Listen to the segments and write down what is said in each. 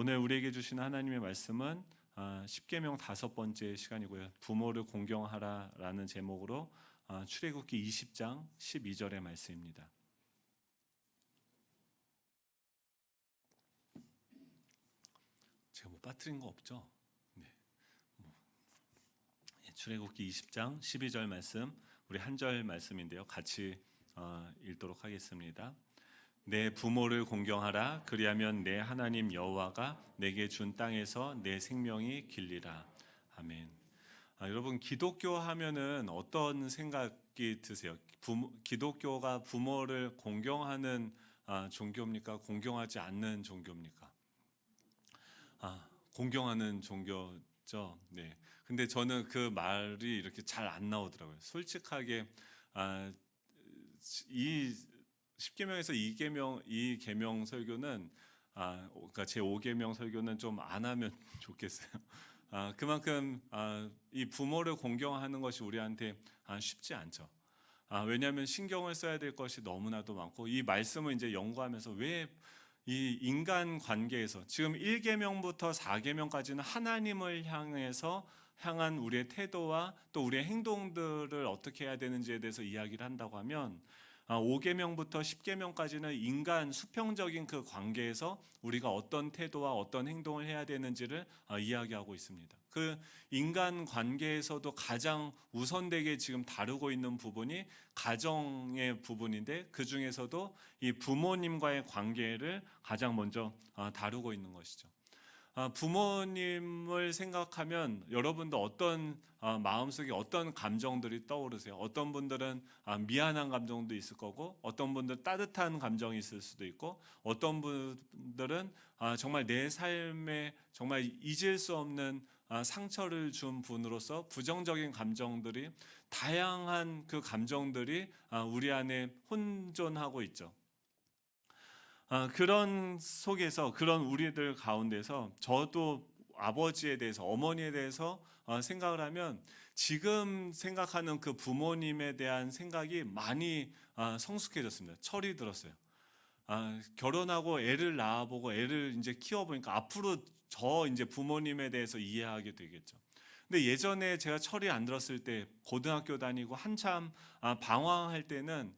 오늘 우리에게 주신 하나님의 말씀은 십계명 5번째 시간이고요. 부모를 공경하라라는 제목으로 출애굽기 20장 12절의 말씀입니다. 제가 뭐 빠뜨린 거 없죠? 네. 출애굽기 20장 12절 말씀, 우리 한 절 말씀인데요. 같이 읽도록 하겠습니다. 내 부모를 공경하라. 그리하면 내 하나님 여호와가 내게 준 땅에서 내 생명이 길리라. 아멘. 여러분, 기독교 하면은 어떤 생각이 드세요? 기독교가 부모를 공경하는 종교입니까? 공경하지 않는 종교입니까? 공경하는 종교죠. 네. 근데 저는 그 말이 이렇게 잘 안 나오더라고요. 솔직하게 이 십계명에서 이 계명 설교는 그러니까 제 5계명 설교는 좀 안 하면 좋겠어요. 그만큼 이 부모를 공경하는 것이 우리한테 쉽지 않죠. 왜냐하면 신경을 써야 될 것이 너무나도 많고, 이 말씀을 이제 연구하면서 왜 이 인간 관계에서 지금 1계명부터 4계명까지는 하나님을 향한 우리의 태도와 또 우리의 행동들을 어떻게 해야 되는지에 대해서 이야기를 한다고 하면, 5계명부터 10계명까지는 인간 수평적인 그 관계에서 우리가 어떤 태도와 어떤 행동을 해야 되는지를 이야기하고 있습니다. 그 인간 관계에서도 가장 우선되게 지금 다루고 있는 부분이 가정의 부분인데, 그 중에서도 이 부모님과의 관계를 가장 먼저 다루고 있는 것이죠. 부모님을 생각하면 여러분도 어떤 마음속에 어떤 감정들이 떠오르세요? 어떤 분들은 미안한 감정도 있을 거고, 어떤 분들은 따뜻한 감정이 있을 수도 있고, 어떤 분들은 정말 내 삶에 정말 잊을 수 없는 상처를 준 분으로서 부정적인 감정들이, 다양한 그 감정들이 우리 안에 혼존하고 있죠. 그런 속에서, 그런 우리들 가운데서 저도 아버지에 대해서, 어머니에 대해서 생각을 하면 지금 생각하는 그 부모님에 대한 생각이 많이 성숙해졌습니다. 철이 들었어요. 결혼하고 애를 낳아보고 애를 이제 키워보니까 앞으로 저 이제 부모님에 대해서 이해하게 되겠죠. 근데 예전에 제가 철이 안 들었을 때, 고등학교 다니고 한참 방황할 때는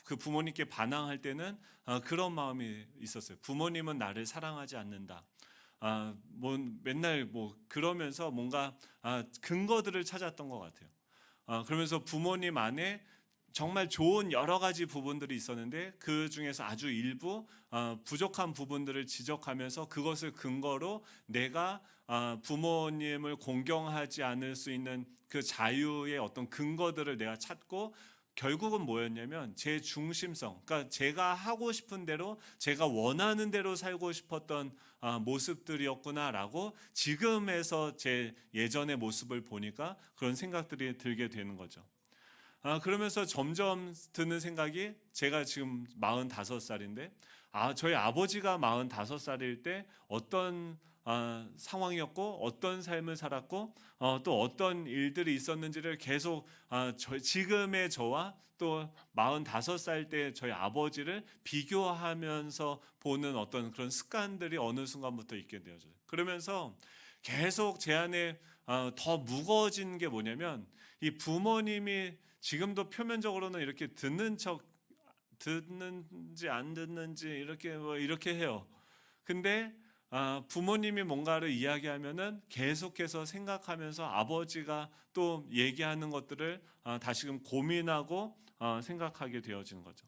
그 부모님께 반항할 때는 그런 마음이 있었어요. 부모님은 나를 사랑하지 않는다. 뭐 맨날 뭐 그러면서 뭔가 근거들을 찾았던 것 같아요. 그러면서 부모님 안에 정말 좋은 여러 가지 부분들이 있었는데, 그 중에서 아주 일부 부족한 부분들을 지적하면서 그것을 근거로 내가 부모님을 공경하지 않을 수 있는 그 자유의 어떤 근거들을 내가 찾고, 결국은 뭐였냐면 제 중심성, 그러니까 제가 하고 싶은 대로, 제가 원하는 대로 살고 싶었던 모습들이었구나라고 지금에서 제 예전의 모습을 보니까 그런 생각들이 들게 되는 거죠. 그러면서 점점 드는 생각이, 제가 지금 45살인데 저희 아버지가 45살일 때 어떤 상황이었고, 어떤 삶을 살았고, 또 어떤 일들이 있었는지를 계속 지금의 저와 또 45살 때 저희 아버지를 비교하면서 보는 어떤 그런 습관들이 어느 순간부터 있게 되어져요. 그러면서 계속 제 안에 더 무거워진 게 뭐냐면, 이 부모님이 지금도 표면적으로는 이렇게 듣는지 안 듣는지 이렇게 해요. 근데 부모님이 뭔가를 이야기하면은 계속해서 생각하면서 아버지가 또 얘기하는 것들을 다시금 고민하고 생각하게 되어지는 거죠.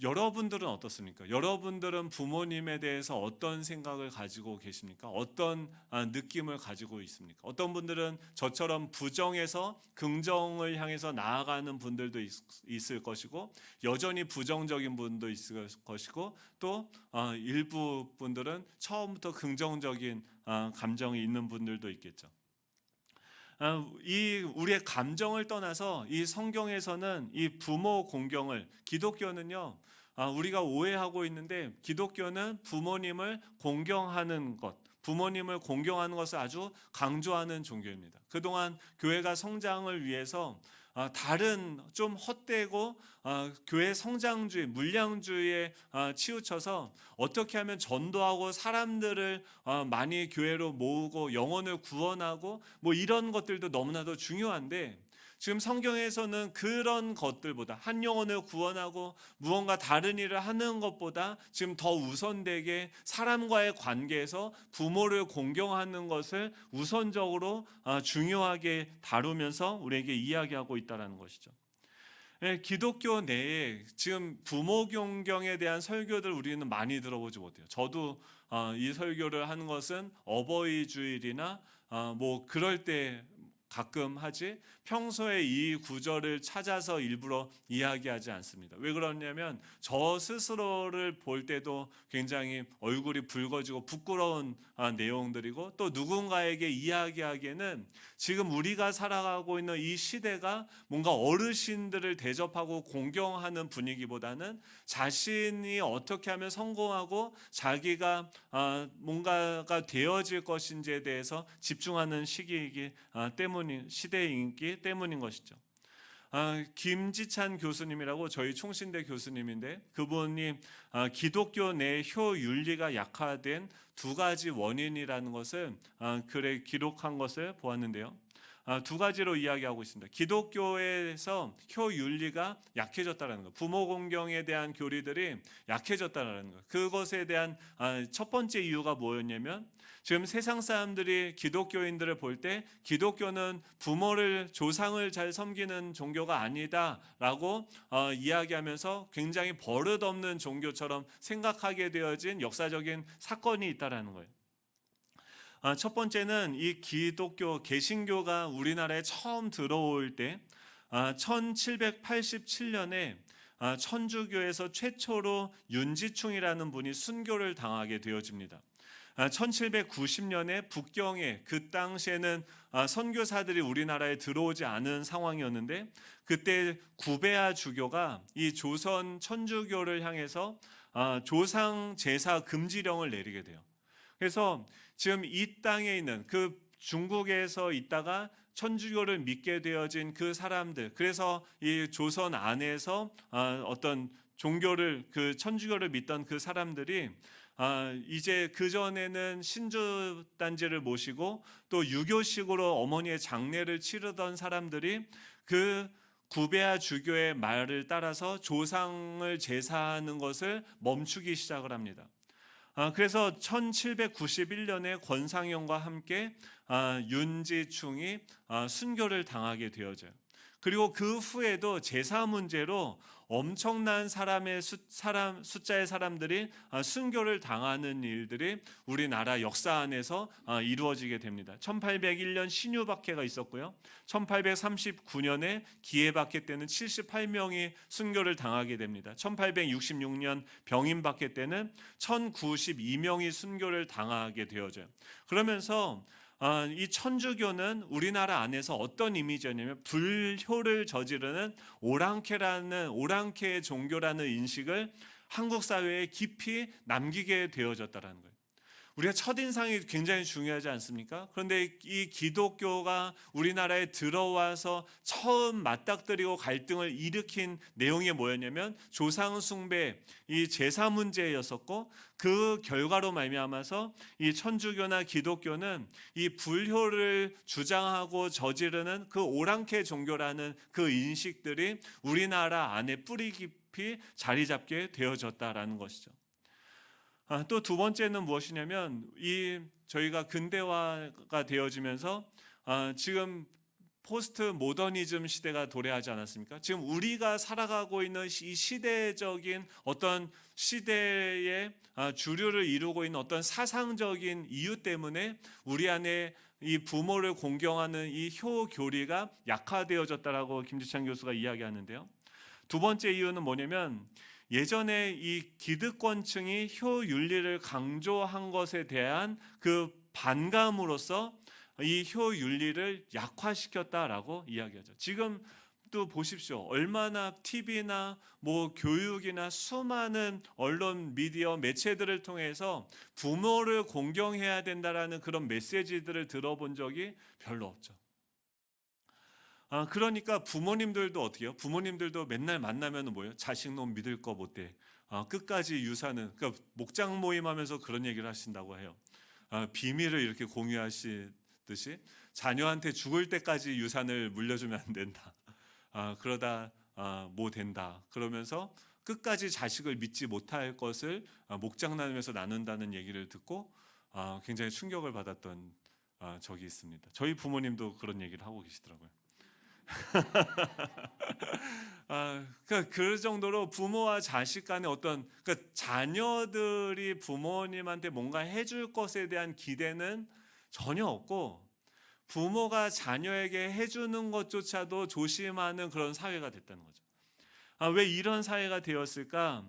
여러분들은 어떻습니까? 여러분들은 부모님에 대해서 어떤 생각을 가지고 계십니까? 어떤 느낌을 가지고 있습니까? 어떤 분들은 저처럼 부정에서 긍정을 향해서 나아가는 분들도 있을 것이고, 여전히 부정적인 분도 있을 것이고, 또 일부 분들은 처음부터 긍정적인 감정이 있는 분들도 있겠죠. 이 우리의 감정을 떠나서 이 성경에서는 이 부모 공경을, 기독교는요, 우리가 오해하고 있는데, 기독교는 부모님을 공경하는 것, 부모님을 공경하는 것을 아주 강조하는 종교입니다. 그동안 교회가 성장을 위해서 다른 좀 헛되고 교회 성장주의, 물량주의에 치우쳐서 어떻게 하면 전도하고 사람들을 많이 교회로 모으고 영혼을 구원하고 뭐 이런 것들도 너무나도 중요한데, 지금 성경에서는 그런 것들보다, 한 영혼을 구원하고 무언가 다른 일을 하는 것보다 지금 더 우선되게 사람과의 관계에서 부모를 공경하는 것을 우선적으로 중요하게 다루면서 우리에게 이야기하고 있다는 것이죠. 기독교 내에 지금 부모 공경에 대한 설교들 우리는 많이 들어보지 못해요. 저도 이 설교를 하는 것은 어버이 주일이나 뭐 그럴 때 가끔 하지, 평소에 이 구절을 찾아서 일부러 이야기하지 않습니다. 왜 그러냐면 저 스스로를 볼 때도 굉장히 얼굴이 붉어지고 부끄러운 내용들이고, 또 누군가에게 이야기하기에는 지금 우리가 살아가고 있는 이 시대가 뭔가 어르신들을 대접하고 공경하는 분위기보다는 자신이 어떻게 하면 성공하고 자기가 뭔가가 되어질 것인지에 대해서 집중하는 시기이기 시대이기 때문인 것이죠. 김지찬 교수님이라고 저희 총신대 교수님인데, 그분이 기독교 내 효윤리가 약화된 두 가지 원인이라는 것을 글에 기록한 것을 보았는데요. 두 가지로 이야기하고 있습니다. 기독교에서 효윤리가 약해졌다는 것, 부모 공경에 대한 교리들이 약해졌다는 것, 그것에 대한 첫 번째 이유가 뭐였냐면, 지금 세상 사람들이 기독교인들을 볼 때 기독교는 부모를, 조상을 잘 섬기는 종교가 아니다라고 이야기하면서 굉장히 버릇없는 종교처럼 생각하게 되어진 역사적인 사건이 있다라는 거예요. 첫 번째는 이 기독교 개신교가 우리나라에 처음 들어올 때 1787년에 천주교에서 최초로 윤지충이라는 분이 순교를 당하게 되어집니다. 1790년에 북경에, 그 당시에는 선교사들이 우리나라에 들어오지 않은 상황이었는데, 그때 구베아 주교가 이 조선 천주교를 향해서 조상 제사 금지령을 내리게 돼요. 그래서 지금 이 땅에 있는, 그 중국에서 있다가 천주교를 믿게 되어진 그 사람들, 그래서 이 조선 안에서 어떤 종교를, 그 천주교를 믿던 그 사람들이 이제 그 전에는 신주 단지를 모시고 또 유교식으로 어머니의 장례를 치르던 사람들이 그 구베아 주교의 말을 따라서 조상을 제사하는 것을 멈추기 시작을 합니다. 그래서 1791년에 권상영과 함께 윤지충이 순교를 당하게 되어져요. 그리고 그 후에도 제사 문제로 엄청난 숫자의 사람들이 순교를 당하는 일들이 우리나라 역사 안에서 이루어지게 됩니다. 1801년 신유박해가 있었고요. 1839년에 기해박해 때는 78명이 순교를 당하게 됩니다. 1866년 병인박해 때는 1092명이 순교를 당하게 되어져요. 그러면서 이 천주교는 우리나라 안에서 어떤 이미지였냐면, 불효를 저지르는 오랑캐의 종교라는 인식을 한국 사회에 깊이 남기게 되어졌다는 거예요. 우리가 첫인상이 굉장히 중요하지 않습니까? 그런데 이 기독교가 우리나라에 들어와서 처음 맞닥뜨리고 갈등을 일으킨 내용이 뭐였냐면, 조상 숭배, 이 제사 문제였었고, 그 결과로 말미암아서 이 천주교나 기독교는 이 불효를 주장하고 저지르는 그 오랑캐 종교라는 그 인식들이 우리나라 안에 뿌리 깊이 자리 잡게 되어졌다라는 것이죠. 또 두 번째는 무엇이냐면, 저희가 근대화가 되어지면서 지금 포스트 모더니즘 시대가 도래하지 않았습니까? 지금 우리가 살아가고 있는 이 시대적인 어떤 시대의 주류를 이루고 있는 어떤 사상적인 이유 때문에 우리 안에 이 부모를 공경하는 이 효교리가 약화되어졌다라고 김지찬 교수가 이야기하는데요. 두 번째 이유는 뭐냐면, 예전에 이 기득권층이 효윤리를 강조한 것에 대한 그 반감으로써 이 효윤리를 약화시켰다라고 이야기하죠. 지금 또 보십시오. 얼마나 TV나 뭐 교육이나 수많은 언론 미디어 매체들을 통해서 부모를 공경해야 된다라는 그런 메시지들을 들어본 적이 별로 없죠. 그러니까 부모님들도 어떻게 해요? 부모님들도 맨날 만나면 뭐예요? 자식 놈 믿을 거 못돼. 끝까지 유산은, 그러니까 목장 모임하면서 그런 얘기를 하신다고 해요. 비밀을 이렇게 공유하시듯이 자녀한테 죽을 때까지 유산을 물려주면 안 된다. 그러다 뭐 된다. 그러면서 끝까지 자식을 믿지 못할 것을 목장 나누면서 나눈다는 얘기를 듣고 굉장히 충격을 받았던 적이 있습니다. 저희 부모님도 그런 얘기를 하고 계시더라고요. 그러니까 그 정도로 부모와 자식 간의 어떤, 그러니까 자녀들이 부모님한테 뭔가 해줄 것에 대한 기대는 전혀 없고 부모가 자녀에게 해주는 것조차도 조심하는 그런 사회가 됐다는 거죠. 왜 이런 사회가 되었을까?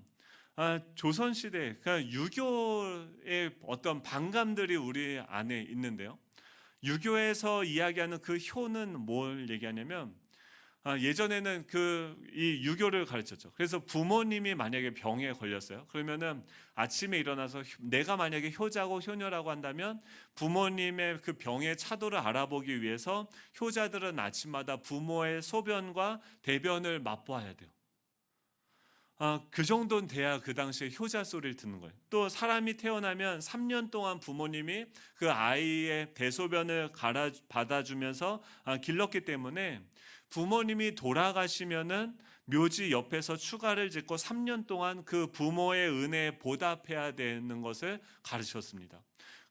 조선시대, 그러니까 유교의 어떤 반감들이 우리 안에 있는데요. 유교에서 이야기하는 그 효는 뭘 얘기하냐면, 예전에는 이 유교를 가르쳤죠. 그래서 부모님이 만약에 병에 걸렸어요. 그러면은 아침에 일어나서 내가 만약에 효자고 효녀라고 한다면 부모님의 그 병의 차도를 알아보기 위해서 효자들은 아침마다 부모의 소변과 대변을 맛보아야 돼요. 그 정도는 돼야 그 당시에 효자 소리를 듣는 거예요. 또 사람이 태어나면 3년 동안 부모님이 그 아이의 대소변을 받아주면서 길렀기 때문에 부모님이 돌아가시면은 묘지 옆에서 추가를 짓고 3년 동안 그 부모의 은혜에 보답해야 되는 것을 가르쳤습니다.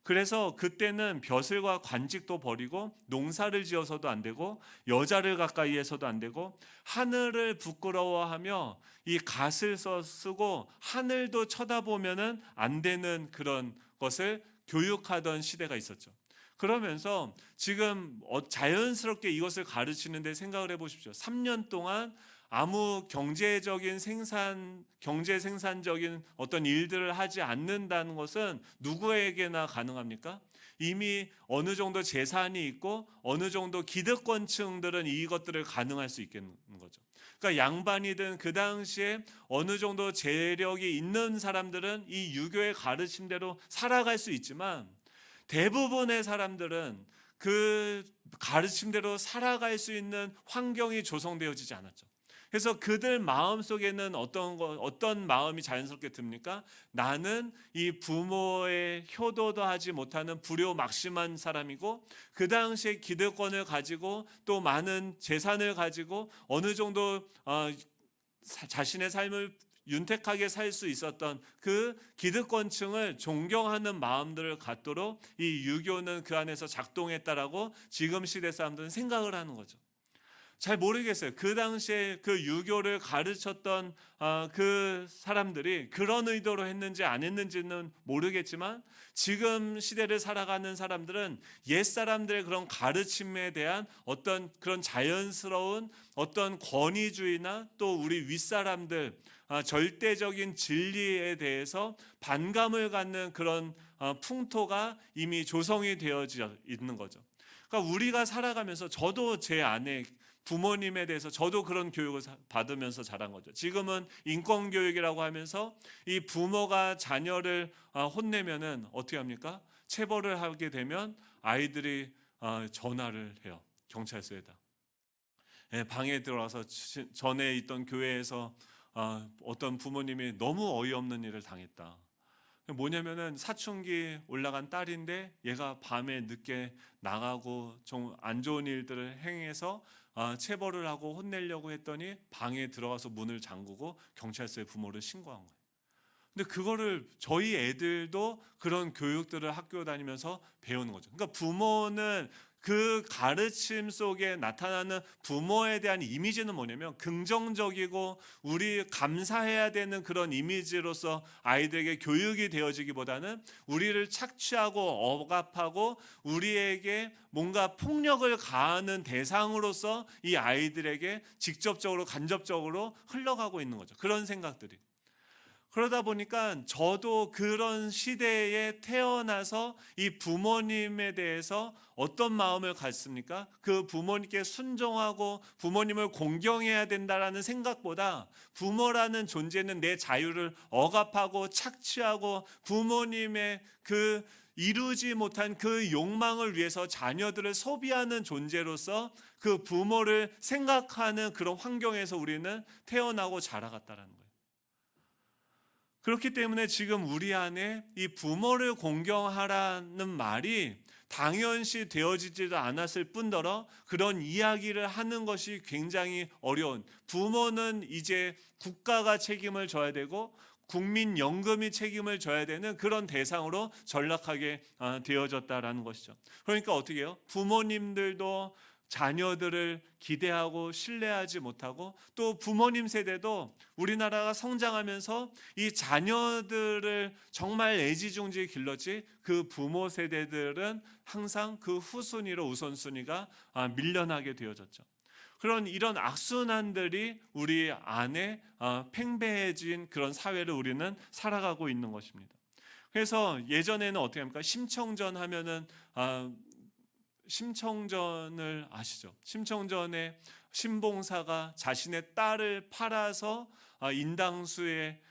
그래서 그때는 벼슬과 관직도 버리고 농사를 지어서도 안 되고 여자를 가까이 해서도 안 되고 하늘을 부끄러워하며 이 갓을 쓰고 하늘도 쳐다보면은 안 되는 그런 것을 교육하던 시대가 있었죠. 그러면서 지금 자연스럽게 이것을 가르치는데 생각을 해보십시오. 3년 동안 아무 경제 생산적인 어떤 일들을 하지 않는다는 것은 누구에게나 가능합니까? 이미 어느 정도 재산이 있고 어느 정도 기득권층들은 이것들을 가능할 수 있겠는 거죠. 그러니까 양반이든 그 당시에 어느 정도 재력이 있는 사람들은 이 유교의 가르침대로 살아갈 수 있지만 대부분의 사람들은 그 가르침대로 살아갈 수 있는 환경이 조성되어지지 않았죠. 그래서 그들 마음속에는 어떤 마음이 자연스럽게 듭니까? 나는 이 부모의 효도도 하지 못하는 불효막심한 사람이고 그 당시에 기득권을 가지고 또 많은 재산을 가지고 어느 정도 자신의 삶을 윤택하게 살 수 있었던 그 기득권층을 존경하는 마음들을 갖도록 이 유교는 그 안에서 작동했다라고 지금 시대 사람들은 생각을 하는 거죠. 잘 모르겠어요. 그 당시에 그 유교를 가르쳤던 그 사람들이 그런 의도로 했는지 안 했는지는 모르겠지만 지금 시대를 살아가는 사람들은 옛 사람들의 그런 가르침에 대한 어떤 그런 자연스러운 어떤 권위주의나 또 우리 윗사람들 절대적인 진리에 대해서 반감을 갖는 그런 풍토가 이미 조성이 되어져 있는 거죠. 그러니까 우리가 살아가면서 저도 제 아내 부모님에 대해서 저도 그런 교육을 받으면서 자란 거죠. 지금은 인권교육이라고 하면서 이 부모가 자녀를 혼내면은 어떻게 합니까? 체벌을 하게 되면 아이들이 전화를 해요. 경찰서에다. 방에 들어와서 전에 있던 교회에서 어떤 부모님이 너무 어이없는 일을 당했다. 뭐냐면은 사춘기 올라간 딸인데 얘가 밤에 늦게 나가고 좀 안 좋은 일들을 행해서 체벌을 하고 혼내려고 했더니 방에 들어가서 문을 잠그고 경찰서에 부모를 신고한 거예요. 근데 그거를 저희 애들도 그런 교육들을 학교 다니면서 배우는 거죠. 그러니까 부모는 그 가르침 속에 나타나는 부모에 대한 이미지는 뭐냐면 긍정적이고 우리 감사해야 되는 그런 이미지로서 아이들에게 교육이 되어지기보다는 우리를 착취하고 억압하고 우리에게 뭔가 폭력을 가하는 대상으로서 이 아이들에게 직접적으로 간접적으로 흘러가고 있는 거죠. 그런 생각들이. 그러다 보니까 저도 그런 시대에 태어나서 이 부모님에 대해서 어떤 마음을 갖습니까? 그 부모님께 순종하고 부모님을 공경해야 된다라는 생각보다 부모라는 존재는 내 자유를 억압하고 착취하고 부모님의 그 이루지 못한 그 욕망을 위해서 자녀들을 소비하는 존재로서 그 부모를 생각하는 그런 환경에서 우리는 태어나고 자라갔다라는 거예요. 그렇기 때문에 지금 우리 안에 이 부모를 공경하라는 말이 당연시 되어지지도 않았을 뿐더러 그런 이야기를 하는 것이 굉장히 어려운, 부모는 이제 국가가 책임을 져야 되고 국민연금이 책임을 져야 되는 그런 대상으로 전락하게 되어졌다라는 것이죠. 그러니까 어떻게 해요? 부모님들도 자녀들을 기대하고 신뢰하지 못하고 또 부모님 세대도 우리나라가 성장하면서 이 자녀들을 정말 애지중지 길렀지 그 부모 세대들은 항상 그 후순위로 우선순위가 밀려나게 되어졌죠. 그런 이런 악순환들이 우리 안에 팽배해진 그런 사회를 우리는 살아가고 있는 것입니다. 그래서 예전에는 어떻게 합니까? 심청전 하면은 심청전을 아시죠? 심청전에 신봉사가 자신의 딸을 팔아서 인당수에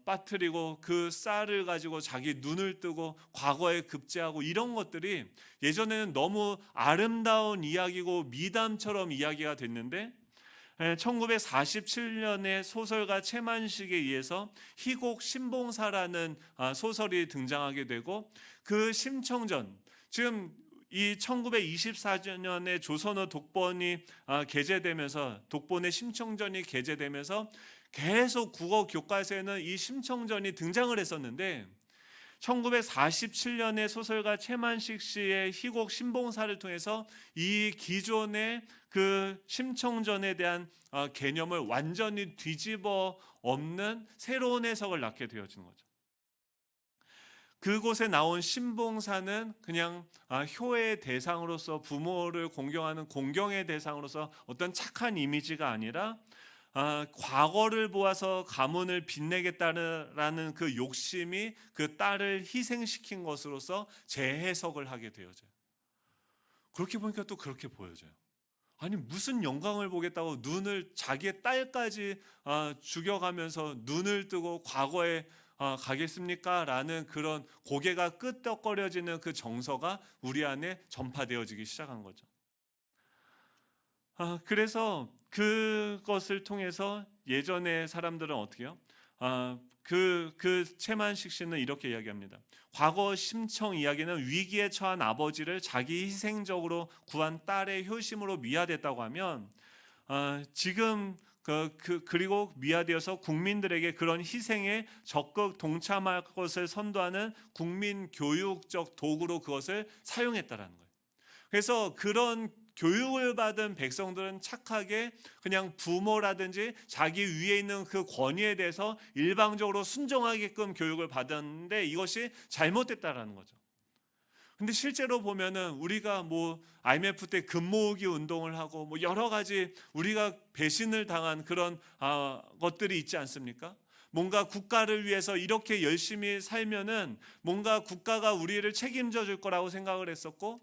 빠뜨리고 그 쌀을 가지고 자기 눈을 뜨고 과거에 급제하고 이런 것들이 예전에는 너무 아름다운 이야기고 미담처럼 이야기가 됐는데 1947년에 소설가 최만식에 의해서 희곡 신봉사라는 소설이 등장하게 되고 그 심청전, 지금 이 1924년에 조선어 독본이 게재되면서 독본의 심청전이 게재되면서 계속 국어 교과서에는 이 심청전이 등장을 했었는데 1947년에 소설가 최만식 씨의 희곡 신봉사를 통해서 이 기존의 그 심청전에 대한 개념을 완전히 뒤집어 엎는 새로운 해석을 낳게 되어지는 거죠. 그곳에 나온 신봉사는 그냥 효의 대상으로서 부모를 공경하는 공경의 대상으로서 어떤 착한 이미지가 아니라 과거를 보아서 가문을 빛내겠다는 그 욕심이 그 딸을 희생시킨 것으로서 재해석을 하게 되어져요. 그렇게 보니까 또 그렇게 보여져요. 아니 무슨 영광을 보겠다고 눈을 자기의 딸까지 죽여가면서 눈을 뜨고 과거에 가겠습니까? 라는 그런 고개가 끄덕거려지는 그 정서가 우리 안에 전파되어지기 시작한 거죠. 그래서 그것을 통해서 예전의 사람들은 어떻게 해요? 그 최만식 씨는 이렇게 이야기합니다. 과거 심청 이야기는 위기에 처한 아버지를 자기 희생적으로 구한 딸의 효심으로 미화됐다고 하면 지금 그리고 미화되어서 국민들에게 그런 희생에 적극 동참할 것을 선도하는 국민 교육적 도구로 그것을 사용했다라는 거예요. 그래서 그런 교육을 받은 백성들은 착하게 그냥 부모라든지 자기 위에 있는 그 권위에 대해서 일방적으로 순종하게끔 교육을 받았는데 이것이 잘못됐다라는 거죠. 근데 실제로 보면은 우리가 뭐 IMF 때 금모으기 운동을 하고 뭐 여러 가지 우리가 배신을 당한 그런 것들이 있지 않습니까? 뭔가 국가를 위해서 이렇게 열심히 살면은 뭔가 국가가 우리를 책임져 줄 거라고 생각을 했었고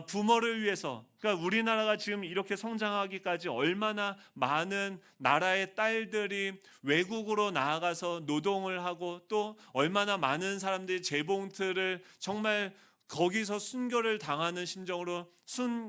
부모를 위해서, 그러니까 우리나라가 지금 이렇게 성장하기까지 얼마나 많은 나라의 딸들이 외국으로 나아가서 노동을 하고 또 얼마나 많은 사람들이 재봉틀을 정말 거기서 순교를 당하는 심정으로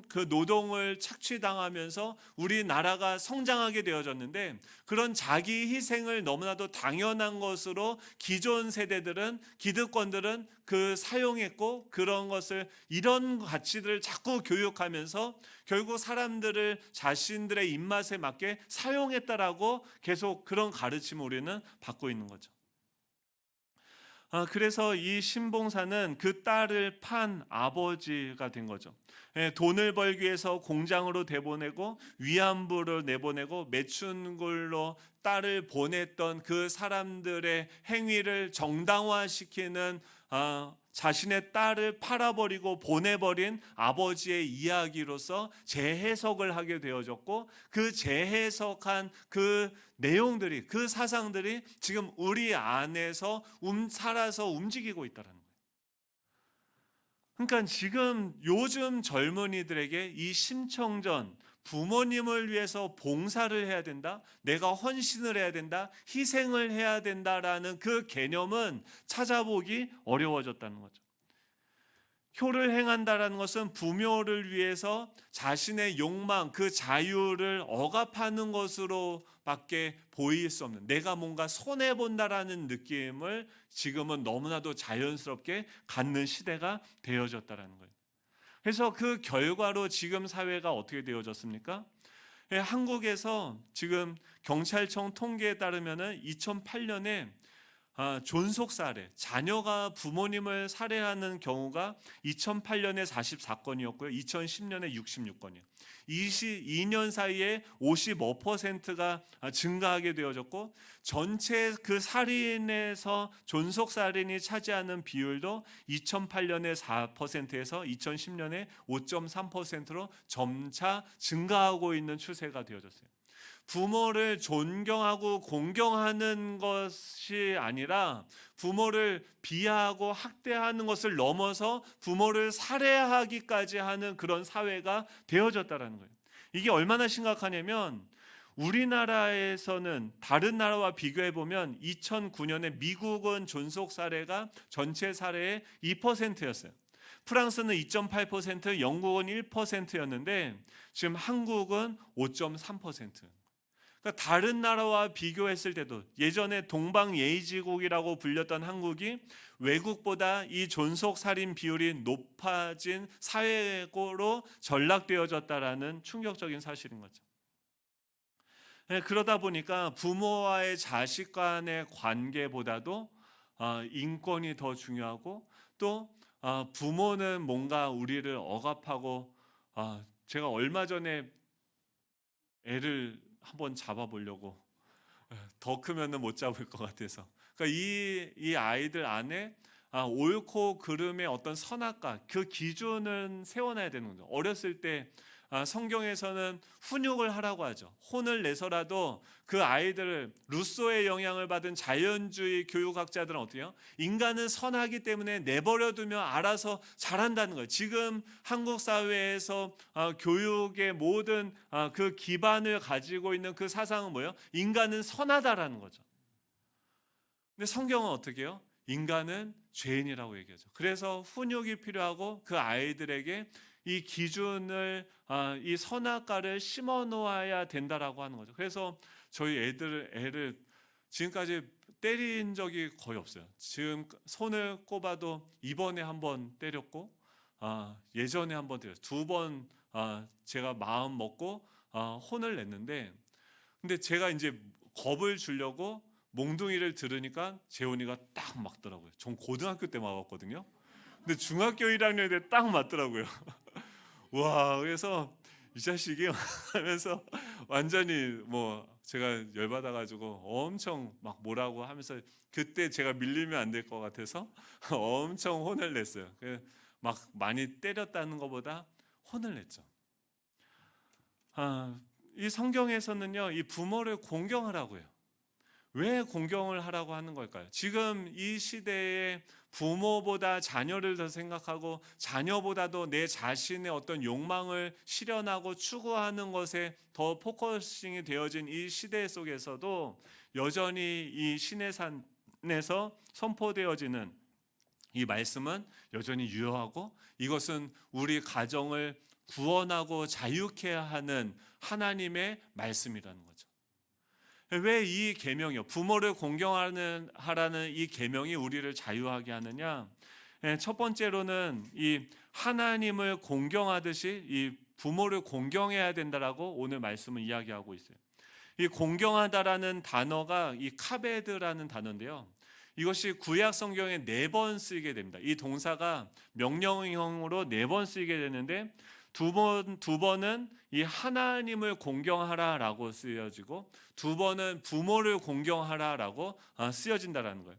그 노동을 착취당하면서 우리나라가 성장하게 되어졌는데 그런 자기 희생을 너무나도 당연한 것으로 기존 세대들은 기득권들은 그 사용했고 그런 것을 이런 가치들을 자꾸 교육하면서 결국 사람들을 자신들의 입맛에 맞게 사용했다라고 계속 그런 가르침을 우리는 받고 있는 거죠. 그래서 이 신봉사는 그 딸을 판 아버지가 된 거죠. 돈을 벌기 위해서 공장으로 내보내고 위안부를 내보내고 매춘굴로 딸을 보냈던 그 사람들의 행위를 정당화시키는 자신의 딸을 팔아버리고 보내버린 아버지의 이야기로서 재해석을 하게 되어졌고, 그 재해석한 그 내용들이, 그 사상들이 지금 우리 안에서 살아서 움직이고 있다는 거예요. 그러니까 지금 요즘 젊은이들에게 이 심청전, 부모님을 위해서 봉사를 해야 된다, 내가 헌신을 해야 된다, 희생을 해야 된다라는 그 개념은 찾아보기 어려워졌다는 거죠. 효를 행한다라는 것은 부모를 위해서 자신의 욕망, 그 자유를 억압하는 것으로밖에 보일 수 없는, 내가 뭔가 손해본다라는 느낌을 지금은 너무나도 자연스럽게 갖는 시대가 되어졌다라는 거예요. 그래서 그 결과로 지금 사회가 어떻게 되어졌습니까? 한국에서 지금 경찰청 통계에 따르면 2008년에 존속 살해, 자녀가 부모님을 살해하는 경우가 2008년에 44건이었고요. 2010년에 66건이에요. 22년 사이에 55%가 증가하게 되어졌고, 전체 그 살인에서 존속 살인이 차지하는 비율도 2008년에 4%에서 2010년에 5.3%로 점차 증가하고 있는 추세가 되어졌어요. 부모를 존경하고 공경하는 것이 아니라 부모를 비하하고 학대하는 것을 넘어서 부모를 살해하기까지 하는 그런 사회가 되어졌다는 거예요. 이게 얼마나 심각하냐면, 우리나라에서는 다른 나라와 비교해 보면 2009년에 미국은 존속 사례가 전체 사례의 2%였어요. 프랑스는 2.8%, 영국은 1%였는데 지금 한국은 5.3%. 그러니까 다른 나라와 비교했을 때도 예전에 동방예의지국이라고 불렸던 한국이 외국보다 이 존속 살인 비율이 높아진 사회로 전락되어졌다라는 충격적인 사실인 거죠. 그러다 보니까 부모와의 자식 간의 관계보다도 인권이 더 중요하고, 또 부모는 뭔가 우리를 억압하고, 제가 얼마 전에 애를 한번 잡아보려고, 더 크면은 못 잡을 것 같아서, 그러니까 이 아이들 안에 옳고 그름의 어떤 선악과, 그 기준은 세워놔야 되는 거죠. 어렸을 때 성경에서는 훈육을 하라고 하죠. 혼을 내서라도 그 아이들을, 루소의 영향을 받은 자연주의 교육학자들은 어떻게 해요? 인간은 선하기 때문에 내버려두면 알아서 잘한다는 거예요. 지금 한국 사회에서 교육의 모든 그 기반을 가지고 있는 그 사상은 뭐예요? 인간은 선하다라는 거죠. 근데 성경은 어떻게 해요? 인간은 죄인이라고 얘기하죠. 그래서 훈육이 필요하고, 그 아이들에게 이 기준을, 이 선악과를 심어 놓아야 된다라고 하는 거죠. 그래서 저희 애를 지금까지 때린 적이 거의 없어요. 지금 손을 꼽아도 이번에 한 번 때렸고, 예전에 한 번 때렸어요. 2번 제가 마음 먹고 혼을 냈는데, 근데 제가 이제 겁을 주려고 몽둥이를 들으니까 재훈이가 딱 맞더라고요. 전 고등학교 때 맞았거든요. 근데 중학교 1학년 때 딱 맞더라고요. 와, 그래서 이 자식이 하면서 완전히 뭐 제가 열받아가지고 엄청 막 뭐라고 하면서, 그때 제가 밀리면 안 될 것 같아서 엄청 혼을 냈어요. 막 많이 때렸다는 것보다 혼을 냈죠. 이 성경에서는요, 이 부모를 공경하라고 해요. 왜 공경을 하라고 하는 걸까요? 지금 이 시대에 부모보다 자녀를 더 생각하고, 자녀보다도 내 자신의 어떤 욕망을 실현하고 추구하는 것에 더 포커싱이 되어진 이 시대 속에서도 여전히 이 시내산에서 선포되어지는 이 말씀은 여전히 유효하고, 이것은 우리 가정을 구원하고 자유케 하는 하나님의 말씀이라는 거죠. 왜 이 계명이요, 부모를 공경하라는 이 계명이 우리를 자유하게 하느냐? 첫 번째로는 이 하나님을 공경하듯이 이 부모를 공경해야 된다라고 오늘 말씀은 이야기하고 있어요. 이 공경하다라는 단어가 이 카베드라는 단어인데요, 이것이 구약 성경에 4번 쓰이게 됩니다. 이 동사가 명령형으로 4번 쓰이게 되는데, 두 번은 이 하나님을 공경하라라고 쓰여지고, 2번은 부모를 공경하라라고 쓰여진다라는 거예요.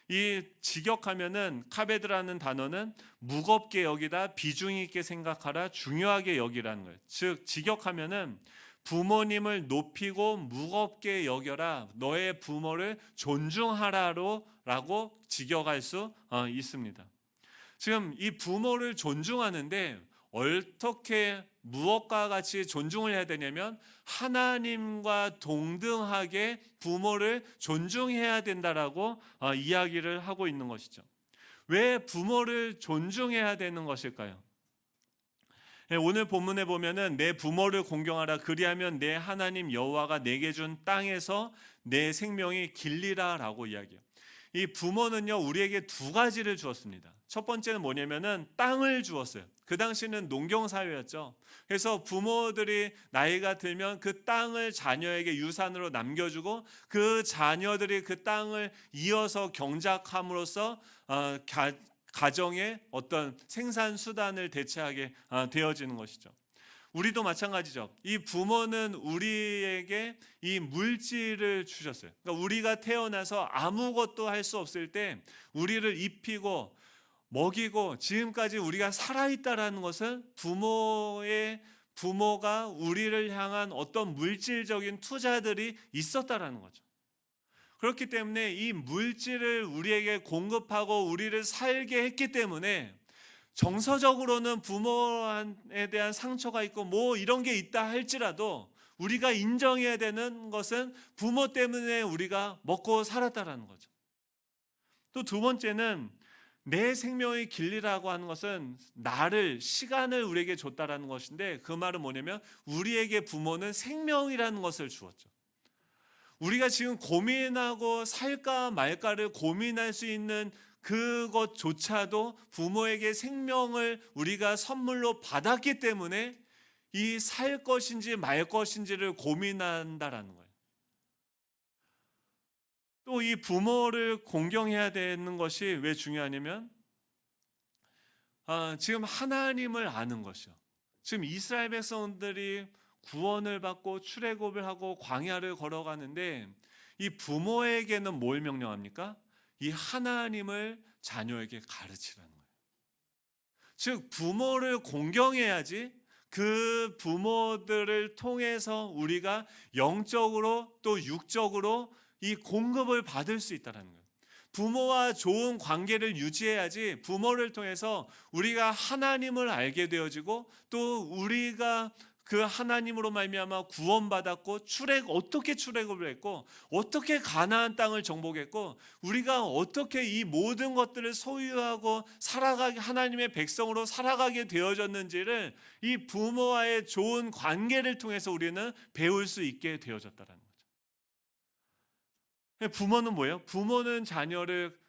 이 직역하면은 카베드라는 단어는 무겁게 여기다, 비중 있게 생각하라, 중요하게 여기라는 거예요. 즉 직역하면은 부모님을 높이고 무겁게 여겨라, 너의 부모를 존중하라라고 직역할 수 있습니다. 지금 이 부모를 존중하는데 어떻게 무엇과 같이 존중을 해야 되냐면 하나님과 동등하게 부모를 존중해야 된다라고 이야기를 하고 있는 것이죠. 왜 부모를 존중해야 되는 것일까요? 오늘 본문에 보면은 내 부모를 공경하라, 그리하면 내 하나님 여호와가 내게 준 땅에서 내 생명이 길리라라고 이야기해요. 이 부모는요, 우리에게 두 가지를 주었습니다. 첫 번째는 뭐냐면은 땅을 주었어요. 그 당시는 농경 사회였죠. 그래서 부모들이 나이가 들면 그 땅을 자녀에게 유산으로 남겨주고 그 자녀들이 그 땅을 이어서 경작함으로써 가정의 어떤 생산 수단을 대체하게 되어지는 것이죠. 우리도 마찬가지죠. 이 부모는 우리에게 이 물질을 주셨어요. 그러니까 우리가 태어나서 아무것도 할 수 없을 때 우리를 입히고 먹이고 지금까지 우리가 살아있다라는 것은 부모가 우리를 향한 어떤 물질적인 투자들이 있었다라는 거죠. 그렇기 때문에 이 물질을 우리에게 공급하고 우리를 살게 했기 때문에 정서적으로는 부모에 대한 상처가 있고 뭐 이런 게 있다 할지라도 우리가 인정해야 되는 것은 부모 때문에 우리가 먹고 살았다라는 거죠. 또 두 번째는 내 생명의 길리라고 하는 것은 시간을 우리에게 줬다라는 것인데, 그 말은 뭐냐면 우리에게 부모는 생명이라는 것을 주었죠. 우리가 지금 고민하고 살까 말까를 고민할 수 있는 그것조차도 부모에게 생명을 우리가 선물로 받았기 때문에 이 살 것인지 말 것인지를 고민한다라는 거예요. 또 이 부모를 공경해야 되는 것이 왜 중요하냐면 지금 하나님을 아는 것이요. 지금 이스라엘 백성들이 구원을 받고 출애굽을 하고 광야를 걸어가는데 이 부모에게는 뭘 명령합니까? 이 하나님을 자녀에게 가르치라는 거예요. 즉 부모를 공경해야지 그 부모들을 통해서 우리가 영적으로 또 육적으로 이 공급을 받을 수 있다는 거예요. 부모와 좋은 관계를 유지해야지 부모를 통해서 우리가 하나님을 알게 되어지고 또 우리가 그 하나님으로 말미암아 구원받았고 어떻게 출애굽을 했고 어떻게 가나안 땅을 정복했고 우리가 어떻게 이 모든 것들을 소유하고 살아가게 하나님의 백성으로 살아가게 되어졌는지를 이 부모와의 좋은 관계를 통해서 우리는 배울 수 있게 되어졌다는 거죠. 부모는 뭐예요? 부모는 자녀를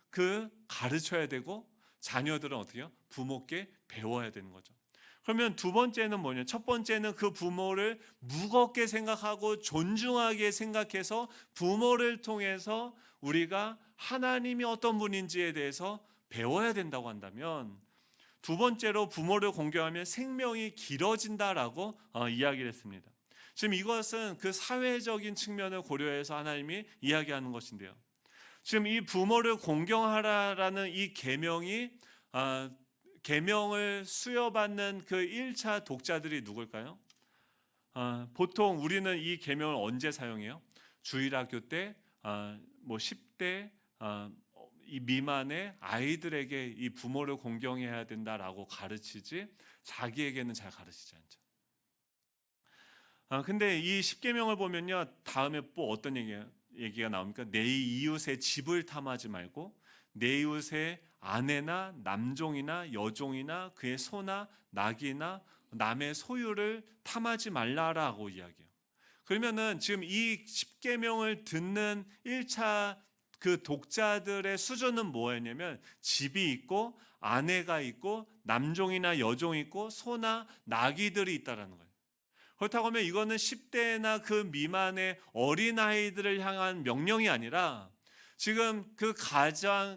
가르쳐야 되고 자녀들은 어떻게 해요? 부모께 배워야 되는 거죠. 그러면 두 번째는 뭐냐? 첫 번째는 그 부모를 무겁게 생각하고 존중하게 생각해서 부모를 통해서 우리가 하나님이 어떤 분인지에 대해서 배워야 된다고 한다면, 두 번째로 부모를 공경하면 생명이 길어진다라고 이야기를 했습니다. 지금 이것은 그 사회적인 측면을 고려해서 하나님이 이야기하는 것인데요. 지금 이 부모를 공경하라라는 이 계명을 수여받는 그 1차 독자들이 누굴까요? 보통 우리는 이 계명을 언제 사용해요? 주일학교 때, 10대 이 미만의 아이들에게 이 부모를 공경해야 된다라고 가르치지 자기에게는 잘 가르치지 않죠. 근데 이 10계명을 보면요, 다음에 또 어떤 얘기가 나옵니까? 내 이웃의 집을 탐하지 말고 내 이웃의 아내나 남종이나 여종이나 그의 소나 낙이나 남의 소유를 탐하지 말라라고 이야기해요. 그러면은 지금 이 10계명을 듣는 1차 그 독자들의 수준은 뭐였냐면 집이 있고 아내가 있고 남종이나 여종이 있고 소나 낙이들이 있다라는 거예요. 그렇다고 하면 이거는 10대나 그 미만의 어린아이들을 향한 명령이 아니라 지금 그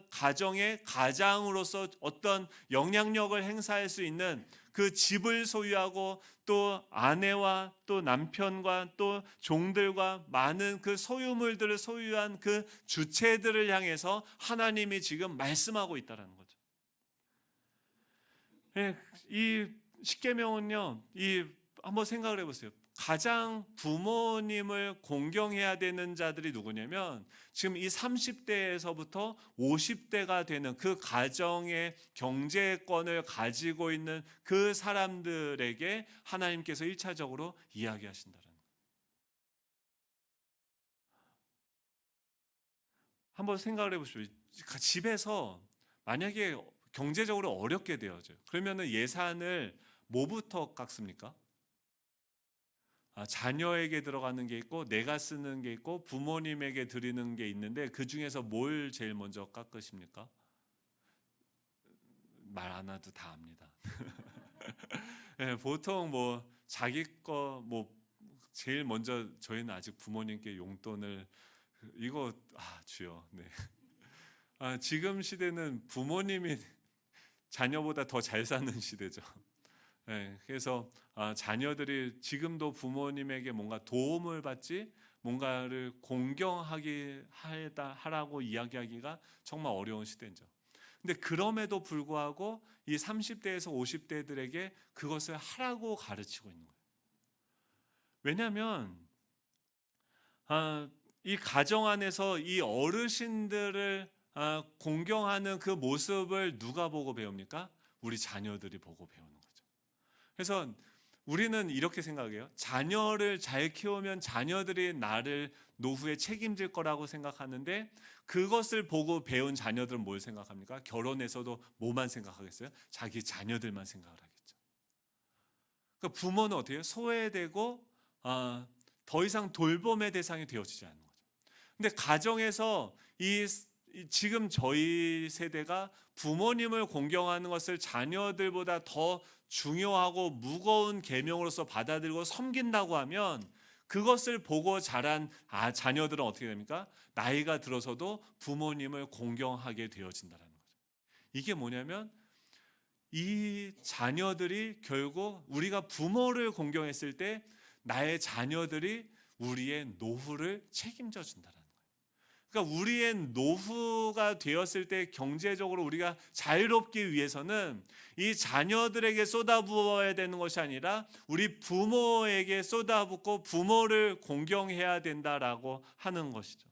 가정의 가장으로서 어떤 영향력을 행사할 수 있는 그 집을 소유하고 또 아내와 또 남편과 또 종들과 많은 그 소유물들을 소유한 그 주체들을 향해서 하나님이 지금 말씀하고 있다는 거죠. 예, 이 십계명은요, 한번 생각을 해보세요. 가장 부모님을 공경해야 되는 자들이 누구냐면 지금 이 30대에서부터 50대가 되는 그 가정의 경제권을 가지고 있는 그 사람들에게 하나님께서 1차적으로 이야기하신다는 거예요. 한번 생각을 해보십시오. 집에서 만약에 경제적으로 어렵게 되어져요. 그러면 예산을 뭐부터 깎습니까? 자녀에게 들어가는 게 있고 내가 쓰는 게 있고 부모님에게 드리는 게 있는데 그 중에서 뭘 제일 먼저 깎으십니까? 말 안 해도 다 압니다. 네, 보통 뭐 자기 거 뭐 제일 먼저 저희는 아직 부모님께 용돈을 이거 주여. 네. 지금 시대는 부모님이 자녀보다 더 잘 사는 시대죠. 네, 그래서 자녀들이 지금도 부모님에게 뭔가 도움을 받지 뭔가를 공경하게 하라고 이야기하기가 정말 어려운 시대죠. 근데 그럼에도 불구하고 이 30대에서 50대들에게 그것을 하라고 가르치고 있는 거예요. 왜냐하면 이 가정 안에서 이 어르신들을 공경하는 그 모습을 누가 보고 배웁니까? 우리 자녀들이 보고 배우는 거죠. 그래서 우리는 이렇게 생각해요. 자녀를 잘 키우면 자녀들이 나를 노후에 책임질 거라고 생각하는데 그것을 보고 배운 자녀들은 뭘 생각합니까? 결혼해서도 뭐만 생각하겠어요? 자기 자녀들만 생각을 하겠죠. 그러니까 부모는 어떻게 해요? 소외되고 더 이상 돌봄의 대상이 되어지지 않는 거죠. 근데 가정에서 지금 저희 세대가 부모님을 공경하는 것을 자녀들보다 더 중요하고 무거운 계명으로서 받아들이고 섬긴다고 하면 그것을 보고 자란 자녀들은 어떻게 됩니까? 나이가 들어서도 부모님을 공경하게 되어진다는 거죠. 이게 뭐냐면 이 자녀들이 결국 우리가 부모를 공경했을 때 나의 자녀들이 우리의 노후를 책임져 준다는 거예요. 그러니까 우리의 노후가 되었을 때 경제적으로 우리가 자유롭기 위해서는 이 자녀들에게 쏟아부어야 되는 것이 아니라 우리 부모에게 쏟아붓고 부모를 공경해야 된다라고 하는 것이죠.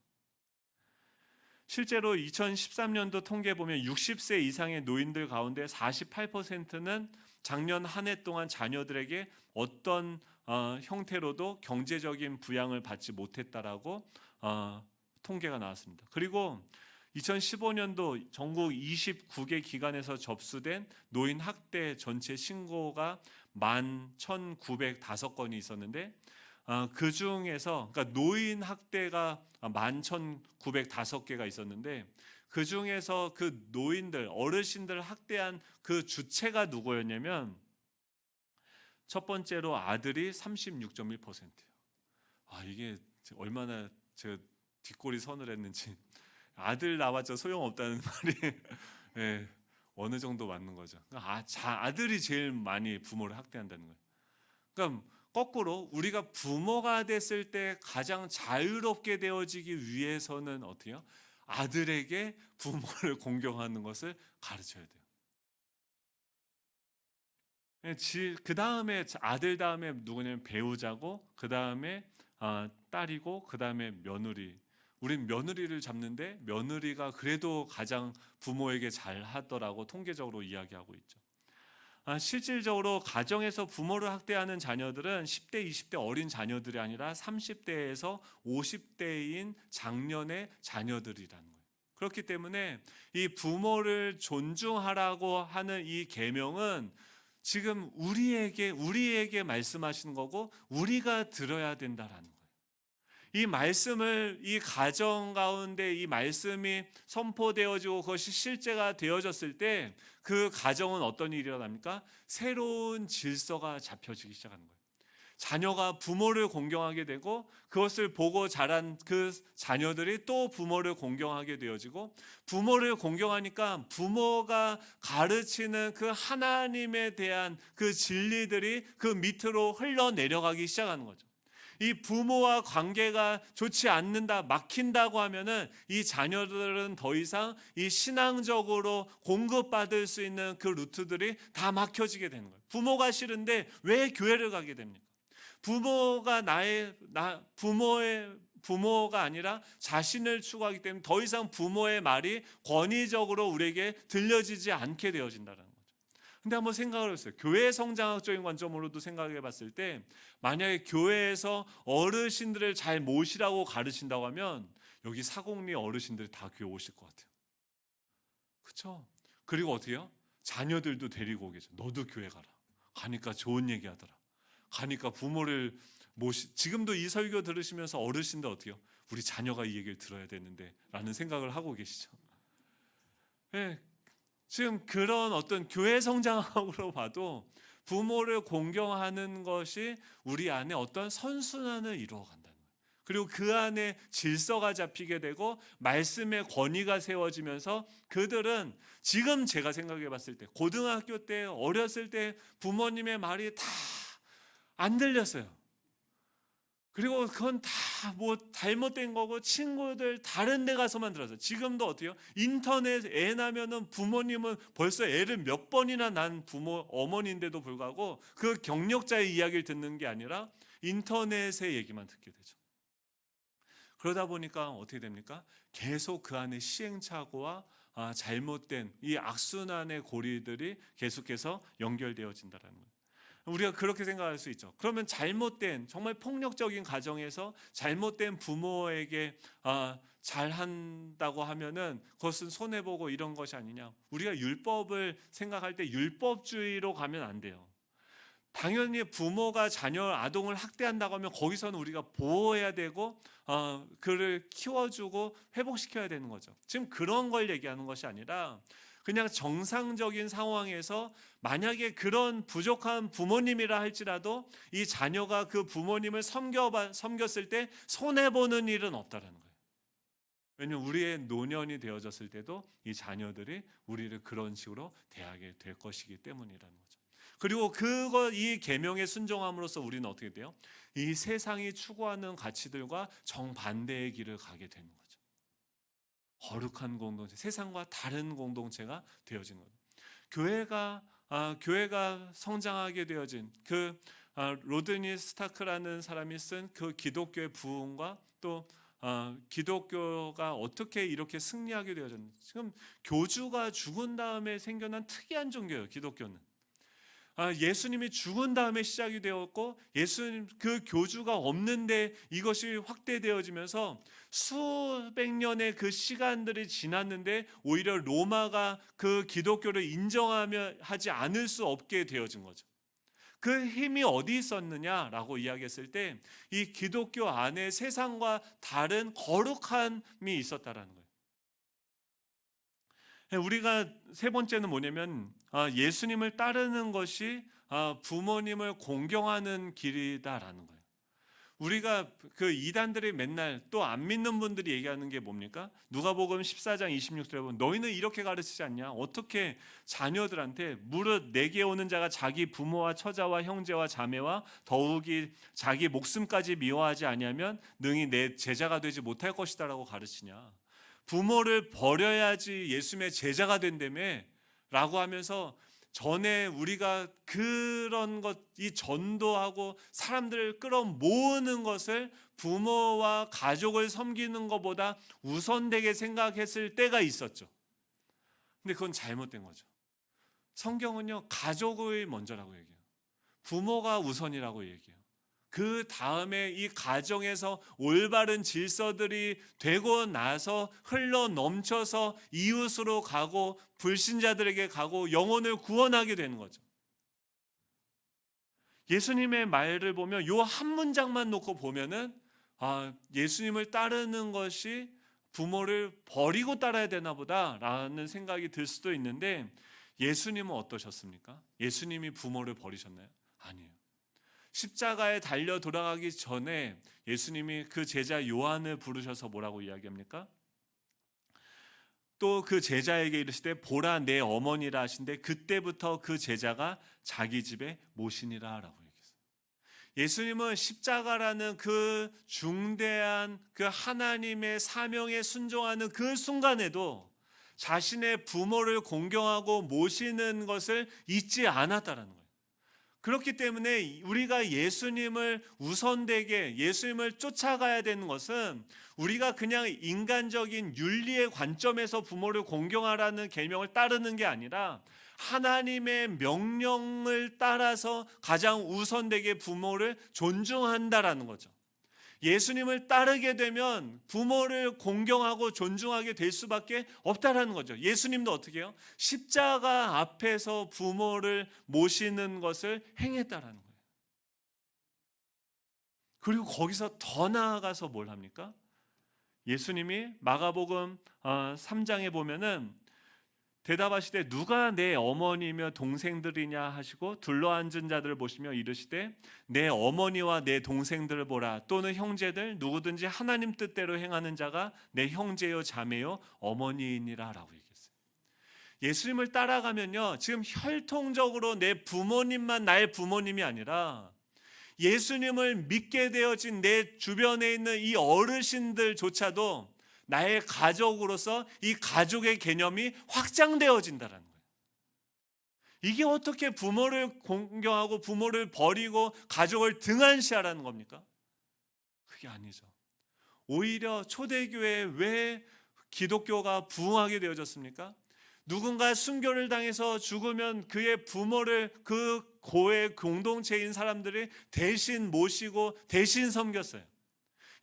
실제로 2013년도 통계 보면 60세 이상의 노인들 가운데 48%는 작년 한 해 동안 자녀들에게 어떤 형태로도 경제적인 부양을 받지 못했다라고 통계가 나왔습니다. 그리고 2015년도 전국 29개 기관에서 접수된 노인 학대 전체 신고가 11,905건이 있었는데 그 중에서 그러니까 노인 학대가 11,905개가 있었는데 그 중에서 그 노인들 어르신들 학대한 그 주체가 누구였냐면 첫 번째로 아들이 36.1%예요. 이게 얼마나 제가 뒷골이 서늘했는지 아들 나왔죠 소용없다는 말이 네, 어느 정도 맞는 거죠. 아들이 제일 많이 부모를 학대한다는 거예요. 그러니까 거꾸로 우리가 부모가 됐을 때 가장 자유롭게 되어지기 위해서는 어때요? 아들에게 부모를 공경하는 것을 가르쳐야 돼요. 그 다음에 아들 다음에 누구냐면 배우자고 그 다음에 딸이고 그 다음에 며느리. 우린 며느리를 잡는데 며느리가 그래도 가장 부모에게 잘 하더라고 통계적으로 이야기하고 있죠. 실질적으로 가정에서 부모를 학대하는 자녀들은 10대, 20대 어린 자녀들이 아니라 30대에서 50대인 장년의 자녀들이라는 거예요. 그렇기 때문에 이 부모를 존중하라고 하는 이 계명은 지금 우리에게 말씀하시는 거고 우리가 들어야 된다라는 거예요. 이 말씀을 이 가정 가운데 이 말씀이 선포되어지고 그것이 실제가 되어졌을 때 그 가정은 어떤 일이 일어납니까? 새로운 질서가 잡혀지기 시작하는 거예요. 자녀가 부모를 공경하게 되고 그것을 보고 자란 그 자녀들이 또 부모를 공경하게 되어지고 부모를 공경하니까 부모가 가르치는 그 하나님에 대한 그 진리들이 그 밑으로 흘러내려가기 시작하는 거죠. 이 부모와 관계가 좋지 않는다, 막힌다고 하면은 이 자녀들은 더 이상 이 신앙적으로 공급받을 수 있는 그 루트들이 다 막혀지게 되는 거예요. 부모가 싫은데 왜 교회를 가게 됩니까? 부모가 아니라 자신을 추구하기 때문에 더 이상 부모의 말이 권위적으로 우리에게 들려지지 않게 되어진다는 거죠. 근데 한번 생각을 해보세요. 교회 성장학적인 관점으로도 생각해 봤을 때 만약에 교회에서 어르신들을 잘 모시라고 가르친다고 하면 여기 사공리 어르신들이 다 교회 오실 것 같아요. 그렇죠? 그리고 어떻게요? 자녀들도 데리고 오겠죠. 너도 교회 가라. 가니까 좋은 얘기 하더라. 가니까 부모를 지금도 이 설교 들으시면서 어르신들 어때요? 우리 자녀가 이 얘기를 들어야 되는데 라는 생각을 하고 계시죠. 네, 지금 그런 어떤 교회 성장학으로 봐도 부모를 공경하는 것이 우리 안에 어떤 선순환을 이루어간다는 거예요. 그리고 그 안에 질서가 잡히게 되고 말씀의 권위가 세워지면서 그들은 지금 제가 생각해 봤을 때 고등학교 때 어렸을 때 부모님의 말이 다 안 들렸어요. 그리고 그건 다 뭐 잘못된 거고 친구들 다른 데 가서만 들었어요. 지금도 어때요? 인터넷 애 나면은 부모님은 벌써 애를 몇 번이나 낳은 부모 어머니인데도 불구하고 그 경력자의 이야기를 듣는 게 아니라 인터넷의 얘기만 듣게 되죠. 그러다 보니까 어떻게 됩니까? 계속 그 안에 시행착오와 잘못된 이 악순환의 고리들이 계속해서 연결되어진다는 거예요. 우리가 그렇게 생각할 수 있죠. 그러면 잘못된 정말 폭력적인 가정에서 잘못된 부모에게 잘한다고 하면은 그것은 손해보고 이런 것이 아니냐. 우리가 율법을 생각할 때 율법주의로 가면 안 돼요. 당연히 부모가 자녀 아동을 학대한다고 하면 거기서는 우리가 보호해야 되고 그를 키워주고 회복시켜야 되는 거죠. 지금 그런 걸 얘기하는 것이 아니라 그냥 정상적인 상황에서 만약에 그런 부족한 부모님이라 할지라도 이 자녀가 그 부모님을 섬겼을 때 손해보는 일은 없다는 거예요. 왜냐하면 우리의 노년이 되어졌을 때도 이 자녀들이 우리를 그런 식으로 대하게 될 것이기 때문이라는 거죠. 그리고 이 계명에 순종함으로써 우리는 어떻게 돼요? 이 세상이 추구하는 가치들과 정반대의 길을 가게 되는 거죠. 거룩한 공동체, 세상과 다른 공동체가 되어진 거예요. 교회가 성장하게 되어진 로드니 스타크라는 사람이 쓴 그 기독교의 부흥과 또 기독교가 어떻게 이렇게 승리하게 되어졌는지. 지금 교주가 죽은 다음에 생겨난 특이한 종교예요. 기독교는. 예수님이 죽은 다음에 시작이 되었고 예수님 그 교주가 없는데 이것이 확대되어지면서 수백 년의 그 시간들이 지났는데 오히려 로마가 그 기독교를 하지 않을 수 없게 되어진 거죠. 그 힘이 어디 있었느냐라고 이야기했을 때 이 기독교 안에 세상과 다른 거룩함이 있었다라는 거예요. 우리가 세 번째는 뭐냐면 예수님을 따르는 것이 부모님을 공경하는 길이다라는 거예요. 우리가 그 이단들이 맨날 또 안 믿는 분들이 얘기하는 게 뭡니까? 누가복음 14장 26절에 보면 너희는 이렇게 가르치지 않냐? 어떻게 자녀들한테 무릇 내게 오는 자가 자기 부모와 처자와 형제와 자매와 더욱이 자기 목숨까지 미워하지 아니하면 능히 내 제자가 되지 못할 것이다라고 가르치냐? 부모를 버려야지 예수님의 제자가 된다며 라고 하면서 전에 우리가 그런 이 전도하고 사람들을 끌어모으는 것을 부모와 가족을 섬기는 것보다 우선되게 생각했을 때가 있었죠. 근데 그건 잘못된 거죠. 성경은요, 가족의 먼저라고 얘기해요. 부모가 우선이라고 얘기해요. 그 다음에 이 가정에서 올바른 질서들이 되고 나서 흘러 넘쳐서 이웃으로 가고 불신자들에게 가고 영혼을 구원하게 되는 거죠. 예수님의 말을 보면 요 한 문장만 놓고 보면은 예수님을 따르는 것이 부모를 버리고 따라야 되나 보다라는 생각이 들 수도 있는데 예수님은 어떠셨습니까? 예수님이 부모를 버리셨나요? 아니에요. 십자가에 달려 돌아가기 전에 예수님이 그 제자 요한을 부르셔서 뭐라고 이야기합니까? 또 그 제자에게 이르시되 보라 내 어머니라 하신데 그때부터 그 제자가 자기 집에 모시니라 라고 얘기했어요. 예수님은 십자가라는 그 중대한 그 하나님의 사명에 순종하는 그 순간에도 자신의 부모를 공경하고 모시는 것을 잊지 않았다라는 거예요. 그렇기 때문에 우리가 예수님을 우선되게 예수님을 쫓아가야 되는 것은 우리가 그냥 인간적인 윤리의 관점에서 부모를 공경하라는 계명을 따르는 게 아니라 하나님의 명령을 따라서 가장 우선되게 부모를 존중한다라는 거죠. 예수님을 따르게 되면 부모를 공경하고 존중하게 될 수밖에 없다라는 거죠. 예수님도 어떻게 해요? 십자가 앞에서 부모를 모시는 것을 행했다라는 거예요. 그리고 거기서 더 나아가서 뭘 합니까? 예수님이 마가복음 3장에 보면은 대답하시되 누가 내 어머니며 동생들이냐 하시고 둘러앉은 자들을 보시며 이르시되 내 어머니와 내 동생들을 보라. 또는 형제들 누구든지 하나님 뜻대로 행하는 자가 내 형제요 자매요 어머니이니라 라고 얘기했어요. 예수님을 따라가면요, 지금 혈통적으로 내 부모님만 나의 부모님이 아니라 예수님을 믿게 되어진 내 주변에 있는 이 어르신들조차도 나의 가족으로서 이 가족의 개념이 확장되어진다는 거예요. 이게 어떻게 부모를 공경하고 부모를 버리고 가족을 등한시하라는 겁니까? 그게 아니죠. 오히려 초대교회에 왜 기독교가 부흥하게 되어졌습니까? 누군가 순교를 당해서 죽으면 그의 부모를 그 고의 공동체인 사람들이 대신 모시고 대신 섬겼어요.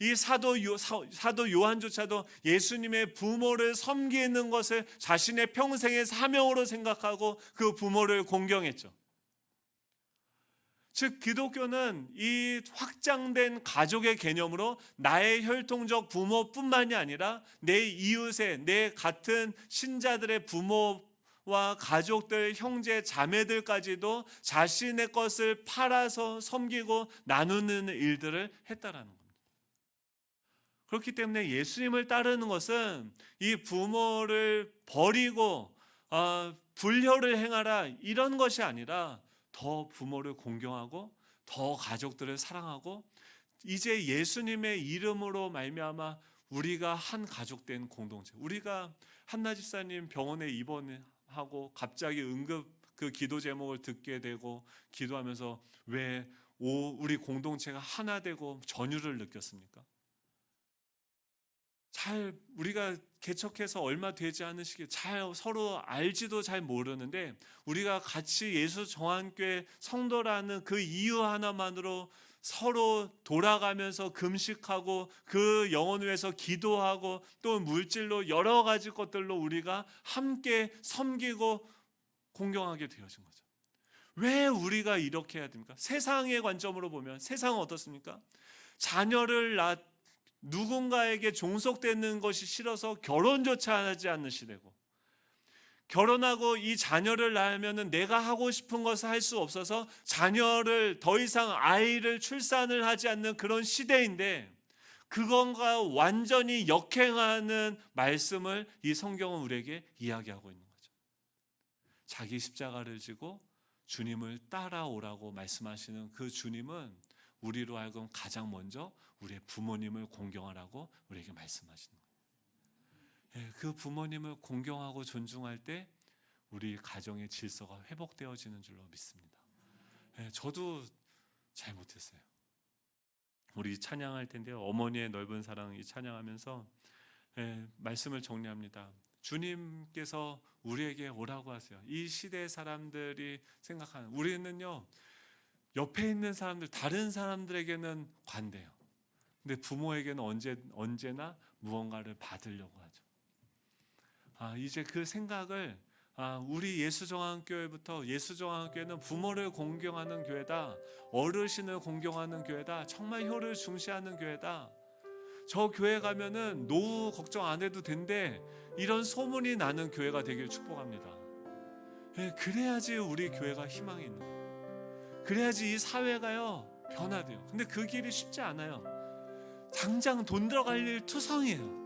이 사도 요한조차도 예수님의 부모를 섬기는 것을 자신의 평생의 사명으로 생각하고 그 부모를 공경했죠. 즉 기독교는 이 확장된 가족의 개념으로 나의 혈통적 부모뿐만이 아니라 내 이웃의 내 같은 신자들의 부모와 가족들, 형제, 자매들까지도 자신의 것을 팔아서 섬기고 나누는 일들을 했다라는 겁니다. 그렇기 때문에 예수님을 따르는 것은 이 부모를 버리고 불효를 행하라 이런 것이 아니라 더 부모를 공경하고 더 가족들을 사랑하고 이제 예수님의 이름으로 말미암아 우리가 한 가족된 공동체. 우리가 한나 집사님 병원에 입원하고 갑자기 응급 그 기도 제목을 듣게 되고 기도하면서 왜 우리 공동체가 하나 되고 전율을 느꼈습니까? 잘 우리가 개척해서 얼마 되지 않은 시기에 잘 서로 알지도 잘 모르는데 우리가 같이 예수 정한교회 성도라는 그 이유 하나만으로 서로 돌아가면서 금식하고 그 영혼 위해서 기도하고 또 물질로 여러 가지 것들로 우리가 함께 섬기고 공경하게 되어진 거죠. 왜 우리가 이렇게 해야 됩니까? 세상의 관점으로 보면 세상은 어떻습니까? 자녀를 누군가에게 종속되는 것이 싫어서 결혼조차 하지 않는 시대고, 결혼하고 이 자녀를 낳으면 내가 하고 싶은 것을 할 수 없어서 자녀를 더 이상 아이를 출산을 하지 않는 그런 시대인데 그건가 완전히 역행하는 말씀을 이 성경은 우리에게 이야기하고 있는 거죠. 자기 십자가를 지고 주님을 따라오라고 말씀하시는 그 주님은 우리로 하여금 가장 먼저 우리의 부모님을 공경하라고 우리에게 말씀하시는 거예요. 그 부모님을 공경하고 존중할 때 우리 가정의 질서가 회복되어지는 줄로 믿습니다. 저도 잘 못했어요. 우리 찬양할 텐데요. 어머니의 넓은 사랑 이 찬양하면서 말씀을 정리합니다. 주님께서 우리에게 오라고 하세요. 이 시대 사람들이 생각하는 우리는요. 옆에 있는 사람들, 다른 사람들에게는 관대해요. 근데 부모에게는 언제나 무언가를 받으려고 하죠. 이제 그 생각을 우리 예수정한교회부터 예수정한교회는 부모를 공경하는 교회다. 어르신을 공경하는 교회다. 정말 효를 중시하는 교회다. 저 교회 가면은 노후 걱정 안 해도 된대. 이런 소문이 나는 교회가 되길 축복합니다. 그래야지 우리 교회가 희망이 있는 거예요. 그래야지 이 사회가요 변화돼요. 근데 그 길이 쉽지 않아요. 당장 돈 들어갈 일 투성이에요.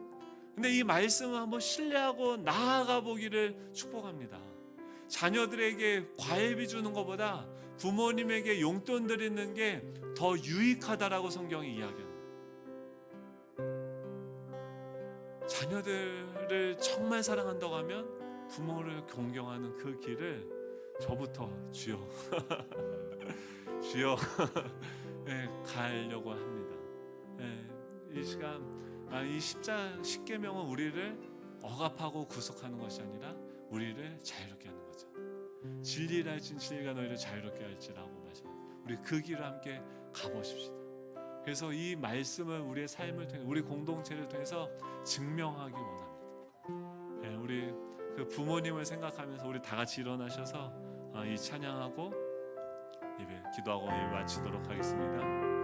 근데 이 말씀을 한번 신뢰하고 나아가 보기를 축복합니다. 자녀들에게 과외비 주는 것보다 부모님에게 용돈 드리는 게 더 유익하다라고 성경이 이야기합니다. 자녀들을 정말 사랑한다고 하면 부모를 존경하는 그 길을 저부터 주여 주여 네, 가려고 합니다. 네, 이 시간 이 십계명은 우리를 억압하고 구속하는 것이 아니라 우리를 자유롭게 하는 거죠. 진리를 알진 진리가 너희를 자유롭게 할지라고 말씀합니다. 우리 그 길을 함께 가보십시다. 그래서 이 말씀을 우리의 삶을 통해 우리 공동체를 통해서 증명하기 원합니다. 네, 우리 그 부모님을 생각하면서 우리 다 같이 일어나셔서 이 찬양하고 예배 기도하고 예배 마치도록 하겠습니다.